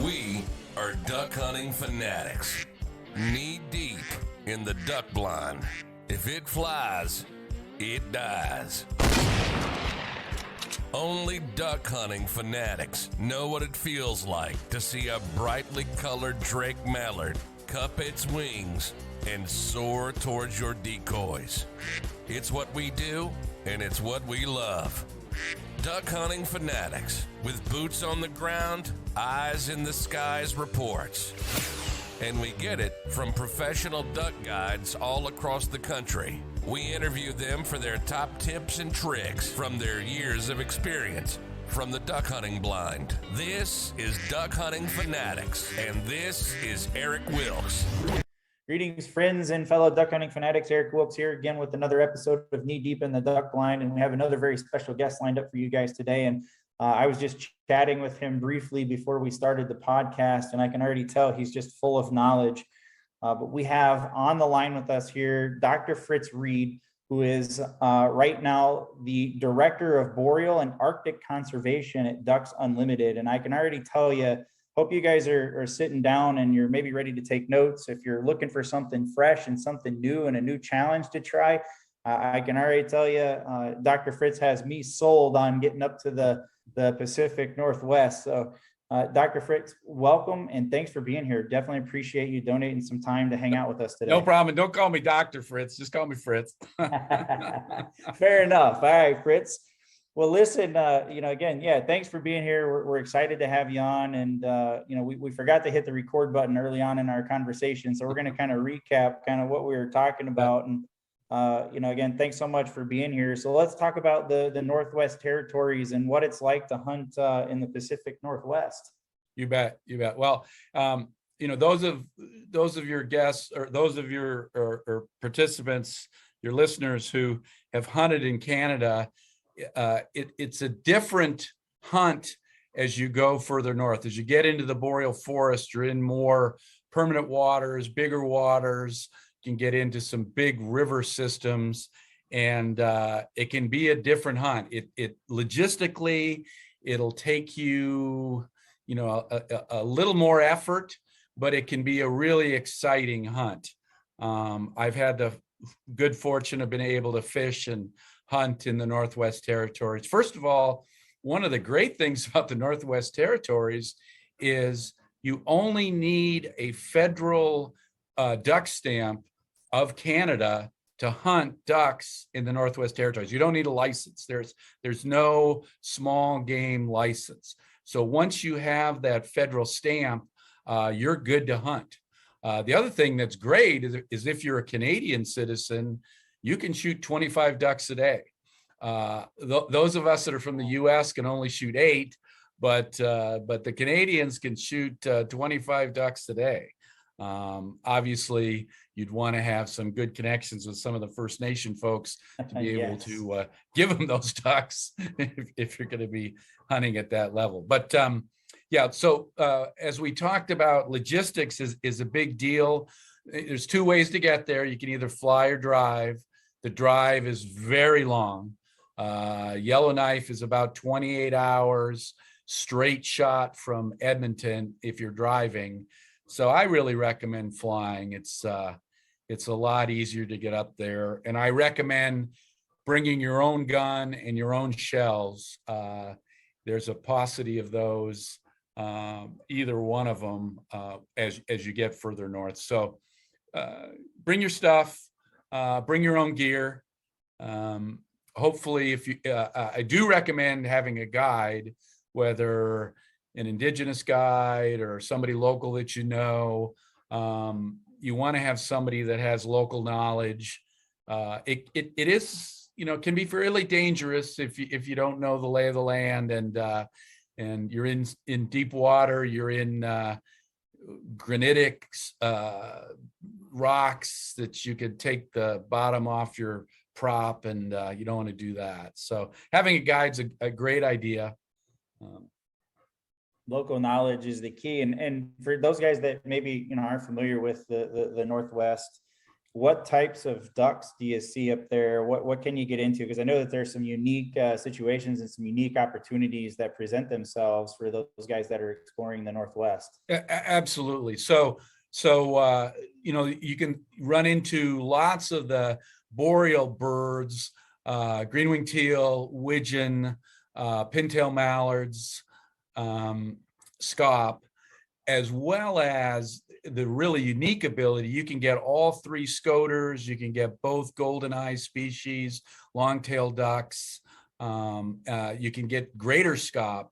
We are Duck Hunting Fanatics, knee deep in the duck blind. If it flies, it dies. Only Duck Hunting Fanatics know what it feels like to see a brightly colored drake mallard cup its wings and soar towards your decoys. It's what we do, and it's what we love. Duck Hunting Fanatics, with boots on the ground, eyes in the skies reports. And we get it from professional duck guides all across the country. We interview them for their top tips and tricks from their years of experience from the duck hunting blind. This is Duck Hunting Fanatics, and this is Eric Wilkes. Greetings, friends and fellow duck hunting fanatics. Eric Wilkes here again with another episode of Knee Deep in the Duck Blind, and we have another very special guest lined up for you guys today. And I was just chatting with him briefly before we started the podcast, and I can already tell he's just full of knowledge. But we have on the line with us here Dr. Fritz Reid, who is right now the Director of Boreal and Arctic Conservation at Ducks Unlimited. And I can already tell you, hope you guys are sitting down and you're maybe ready to take notes. If you're looking for something fresh and something new and a new challenge to try, I can already tell you, Dr. Fritz has me sold on getting up to the Pacific Northwest. So Dr. Fritz, welcome and thanks for being here. Definitely appreciate you donating some time to hang out with us today. No problem. Don't call me Dr. Fritz. Just call me Fritz. Fair enough. All right, Fritz. Well, listen, again, thanks for being here. We're excited to have you on. And, we forgot to hit the record button early on in our conversation. So we're going to kind of recap kind of what we were talking about. And, again, thanks so much for being here. So let's talk about the Northwest Territories and what it's like to hunt in the Pacific Northwest. You bet. Well, those of your guests or those of your or participants, your listeners who have hunted in Canada, it's a different hunt as you go further north. As you get into the boreal forest, you're in more permanent waters, bigger waters. You can get into some big river systems, and it can be a different hunt. It logistically, it'll take you, a little more effort, but it can be a really exciting hunt. I've had the good fortune of being able to fish and hunt in the Northwest Territories. First of all, one of the great things about the Northwest Territories is you only need a federal duck stamp of Canada to hunt ducks in the Northwest Territories. You don't need a license. There's no small game license. So once you have that federal stamp, you're good to hunt. The other thing that's great is if you're a Canadian citizen, you can shoot 25 ducks a day. Those of us that are from the U.S. can only shoot 8, but the Canadians can shoot 25 ducks a day. Obviously, you'd want to have some good connections with some of the First Nation folks to be able to give them those ducks if you're going to be hunting at that level. But so as we talked about, logistics is a big deal. There's 2 ways to get there. You can either fly or drive. The drive is very long. Yellowknife is about 28 hours straight shot from Edmonton if you're driving. So I really recommend flying. It's a lot easier to get up there. And I recommend bringing your own gun and your own shells. There's a paucity of those, either one of them, as you get further north. So bring your stuff, bring your own gear. Hopefully, if you, I do recommend having a guide, whether an Indigenous guide or somebody local that you know. You want to have somebody that has local knowledge. It is, can be fairly dangerous if you don't know the lay of the land, and you're in deep water. You're in granitic rocks that you could take the bottom off your prop, and you don't want to do that. So having a guide's a great idea. Local knowledge is the key. And for those guys that maybe, aren't familiar with the Northwest, what types of ducks do you see up there? What can you get into? Because I know that there's some unique situations and some unique opportunities that present themselves for those guys that are exploring the Northwest. Absolutely. You know, you can run into lots of the boreal birds, green-winged teal, widgeon, pintail mallards, scaup, as well as the really unique ability. You can get all three scoters. You can get both goldeneye species, long-tailed ducks. You can get greater scaup.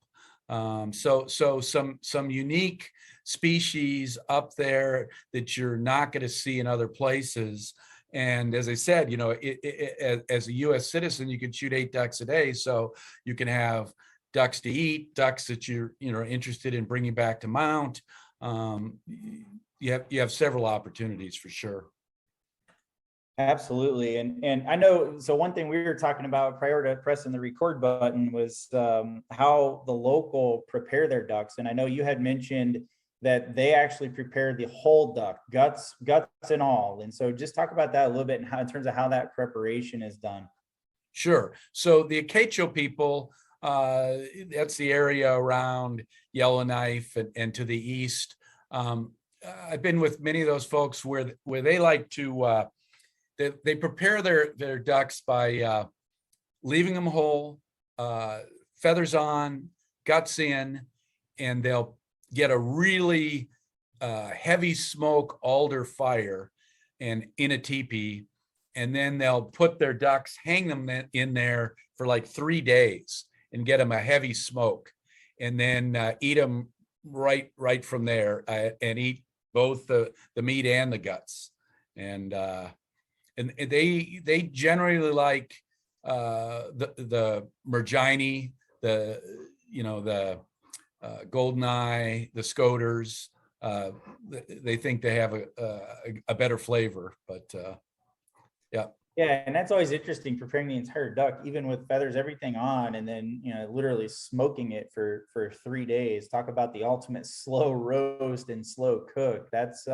So some unique species up there that you're not going to see in other places. And as I said, you know, as a U.S. citizen, you can shoot 8 ducks a day. So you can have ducks to eat, ducks that you're interested in bringing back to mount. You have several opportunities for sure. Absolutely. And I know, so one thing we were talking about prior to pressing the record button was how the local prepare their ducks. And I know you had mentioned that they actually prepare the whole duck, guts and all. And so just talk about that a little bit and how, in terms of how that preparation is done. Sure. So the Acacho people, that's the area around Yellowknife and to the east. I've been with many of those folks where they like to, they prepare their ducks by leaving them whole, feathers on, guts in, and they'll get a really heavy smoke alder fire and in a teepee, and then they'll put their ducks, hang them in there for like 3 days and get them a heavy smoke, and then eat them right from there, and eat both the meat and the guts. And they generally like the Mergini, the goldeneye, the scoters. They think they have a better flavor, but yeah. Yeah, and that's always interesting, preparing the entire duck, even with feathers, everything on, and then literally smoking it for 3 days. Talk about the ultimate slow roast and slow cook. That's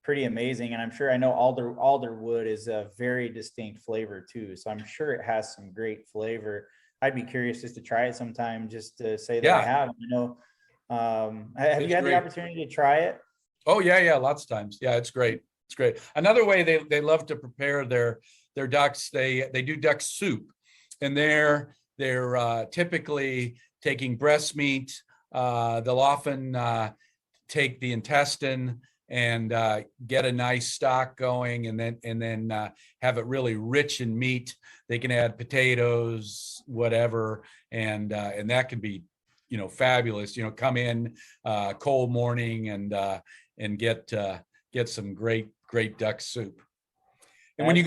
pretty amazing. And I'm sure, I know alder wood is a very distinct flavor too, so I'm sure it has some great flavor. I'd be curious just to try it sometime, just to say that I have. Have you had the opportunity to try it? Oh yeah, lots of times. Yeah, it's great. It's great. Another way they love to prepare their ducks, they do duck soup, and they're typically taking breast meat. They'll often take the intestine and get a nice stock going, and then have it really rich in meat. They can add potatoes, whatever, and that can be fabulous. Come in cold morning and get some great duck soup. And when you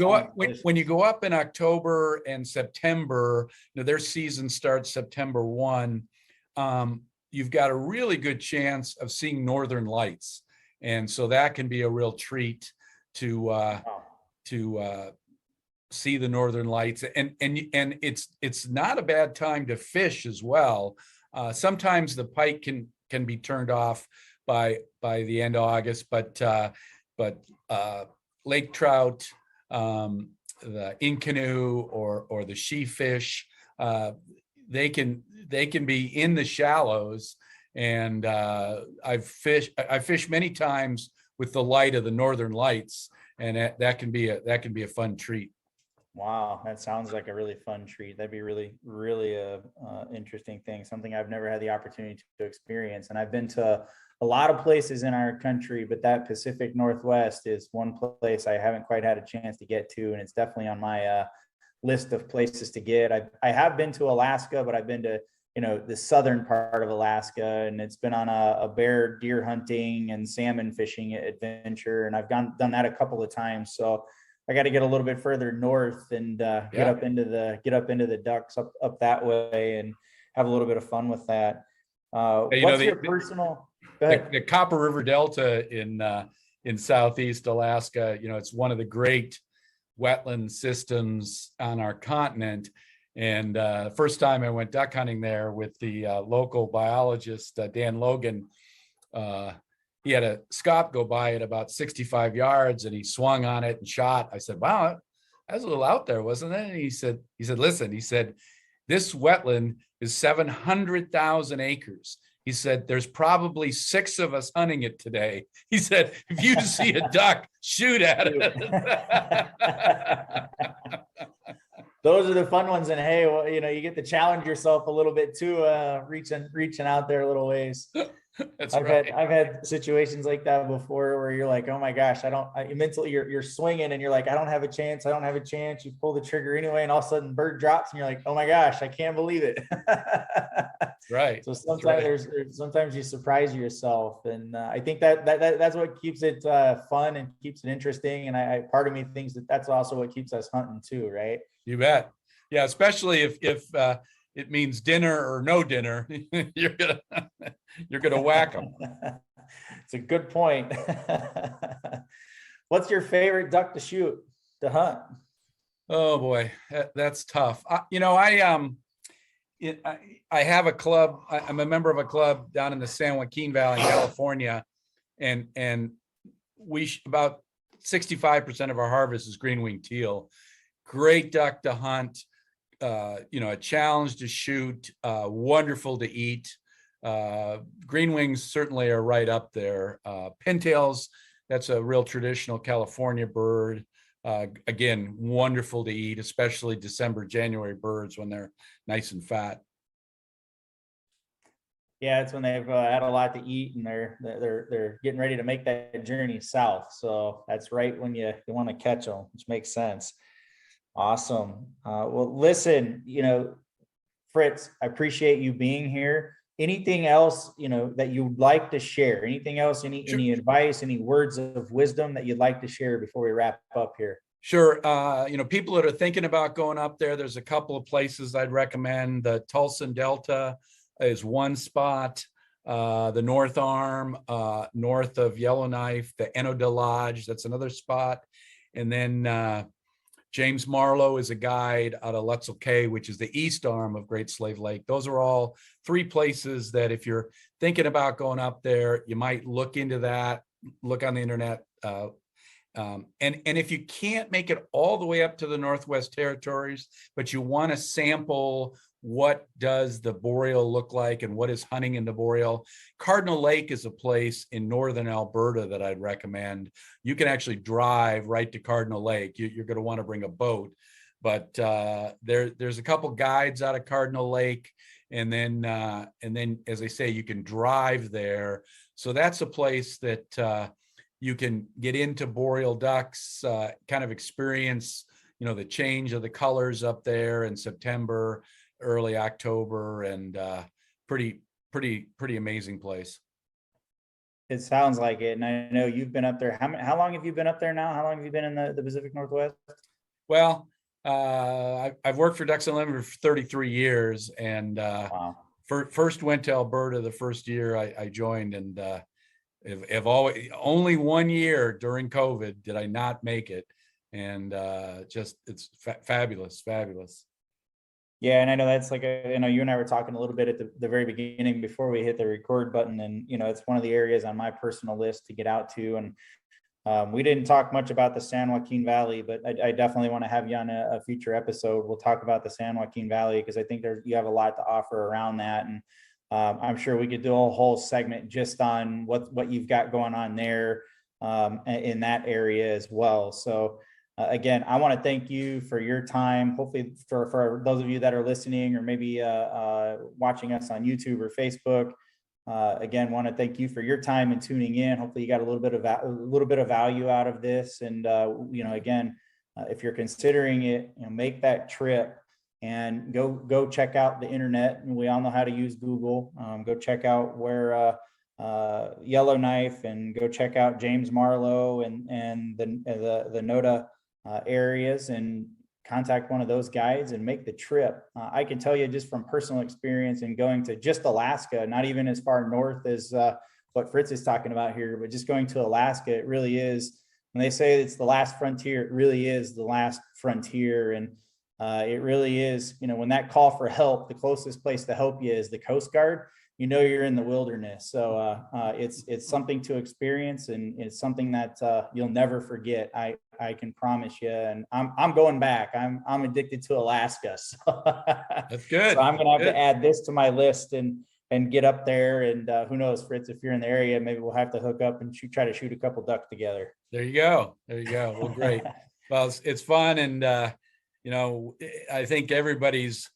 go up in October and September, their season starts September 1. You've got a really good chance of seeing northern lights, and so that can be a real treat to see the northern lights. And it's not a bad time to fish as well. Sometimes the pike can be turned off by the end of August, but lake trout, the inconoo or the she fish, they can be in the shallows. And I've fished many times with the light of the northern lights, and that can be a fun treat. Wow, that sounds like a really fun treat. That'd be really, really interesting thing, something I've never had the opportunity to experience. And I've been to a lot of places in our country, but that Pacific Northwest is one place I haven't quite had a chance to get to, and it's definitely on my list of places to get. I have been to Alaska, but I've been to the southern part of Alaska, and it's been on a bear deer hunting and salmon fishing adventure, and I've done that a couple of times. So I got to get a little bit further north and get up into the ducks up that way and have a little bit of fun with that. What's your personal? Go ahead. The Copper River Delta in southeast Alaska, it's one of the great wetland systems on our continent. And first time I went duck hunting there with the local biologist, Dan Logan, he had a scop go by at about 65 yards and he swung on it and shot. I said, wow, that was a little out there, wasn't it? And he said, listen, he said, this wetland is 700,000 acres. He said, there's probably 6 of us hunting it today. He said, if you see a duck, shoot at it. Those are the fun ones. And hey, well, you get to challenge yourself a little bit too, reaching out there a little ways. That's I've right. had situations like that before where you're like, oh my gosh, mentally you're swinging and you're like, I don't have a chance. You pull the trigger anyway, and all of a sudden bird drops and you're like, oh my gosh, I can't believe it. Right. So sometimes sometimes you surprise yourself, and I think that's what keeps it fun and keeps it interesting. And part of me thinks that's also what keeps us hunting too, right? You bet. Yeah, especially if it means dinner or no dinner, you're gonna whack them. It's a good point. What's your favorite duck to hunt? Oh boy, that's tough. I have a club. I'm a member of a club down in the San Joaquin Valley, California, and about 65% of our harvest is green-winged teal. Great duck to hunt. A challenge to shoot, wonderful to eat. Green wings certainly are right up there. Pintails, that's a real traditional California bird. Again, wonderful to eat, especially December, January birds when they're nice and fat. Yeah, it's when they've had a lot to eat and they're getting ready to make that journey south. So that's right when you want to catch them, which makes sense. Awesome. Well, listen, Fritz, I appreciate you being here. Anything else, that you'd like to share? Anything else, any advice, any words of wisdom that you'd like to share before we wrap up here? Sure. People that are thinking about going up there's a couple of places I'd recommend. The Tulsan Delta is one spot. The North Arm, north of Yellowknife, the Enoda Lodge, that's another spot. And then James Marlowe is a guide out of Lutzel Cay, which is the east arm of Great Slave Lake. Those are all 3 places that if you're thinking about going up there, you might look into that, look on the internet. And if you can't make it all the way up to the Northwest Territories, but you want to sample what does the boreal look like and what is hunting in the boreal, Cardinal Lake is a place in northern Alberta that I'd recommend. You can actually drive right to Cardinal Lake. You're going to want to bring a boat, but there's a couple guides out of Cardinal Lake, and then as I say, you can drive there. So that's a place that you can get into boreal ducks, kind of experience the change of the colors up there in September, early October, and pretty amazing place. It sounds like it. And I know you've been up there. How long have you been up there now? How long have you been in the Pacific Northwest? Well, I've worked for Ducks Unlimited for 33 years, and wow. First went to Alberta the first year I joined, and have always, only 1 year during COVID did I not make it, and just it's fabulous. Yeah, and I know that's you and I were talking a little bit at the very beginning before we hit the record button, and it's one of the areas on my personal list to get out to. And we didn't talk much about the San Joaquin Valley, but I definitely want to have you on a future episode. We'll talk about the San Joaquin Valley because I think you have a lot to offer around that, and I'm sure we could do a whole segment just on what you've got going on there in that area as well. So. Again, I want to thank you for your time. Hopefully for those of you that are listening or maybe watching us on YouTube or Facebook, again, want to thank you for your time and tuning in. Hopefully you got a little bit of value out of this. And, again, if you're considering it, make that trip and go check out the internet. And we all know how to use Google. Go check out where Yellowknife, and go check out James Marlowe and the Noda areas, and contact one of those guides and make the trip. I can tell you just from personal experience and going to just Alaska, not even as far north as what Fritz is talking about here, but just going to Alaska, it really is, when they say it's the last frontier, it really is the last frontier. And it really is, when that call for help, the closest place to help you is the Coast Guard. you're in the wilderness. So it's something to experience, and it's something that you'll never forget. I can promise you. And I'm going back. I'm addicted to Alaska. So That's good. So I'm going to have to add this to my list and get up there. And who knows, Fritz, if you're in the area, maybe we'll have to hook up and try to shoot a couple ducks together. There you go. There you go. Well, great. Well, it's fun. And, I think everybody's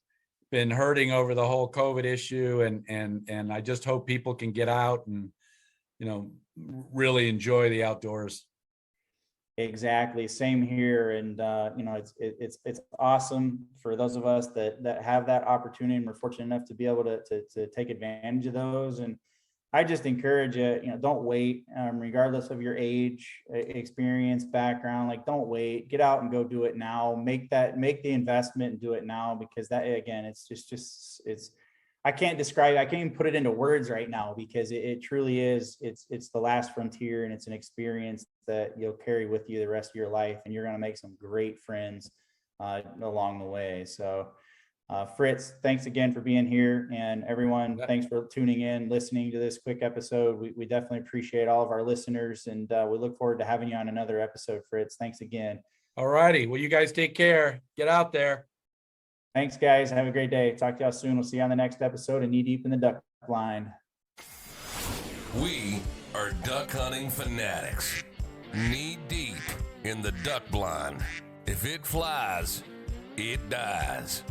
been hurting over the whole COVID issue. And I just hope people can get out and, really enjoy the outdoors. Exactly. Same here. And, it's awesome for those of us that have that opportunity, and we're fortunate enough to be able to take advantage of those. And I just encourage you, don't wait, regardless of your age, experience, background, like don't wait, get out and go do it now, make the investment and do it now, because that, again, it's I can't even put it into words right now, because it truly is, it's the last frontier, and it's an experience that you'll carry with you the rest of your life, and you're going to make some great friends along the way. So Fritz, thanks again for being here, and everyone, thanks for tuning in, listening to this quick episode. We definitely appreciate all of our listeners, and we look forward to having you on another episode, Fritz. Thanks again. All righty. Well, you guys take care. Get out there. Thanks, guys. Have a great day. Talk to y'all soon. We'll see you on the next episode of Knee Deep in the Duck Blind. We are Duck Hunting Fanatics. Knee deep in the duck blind. If it flies, it dies.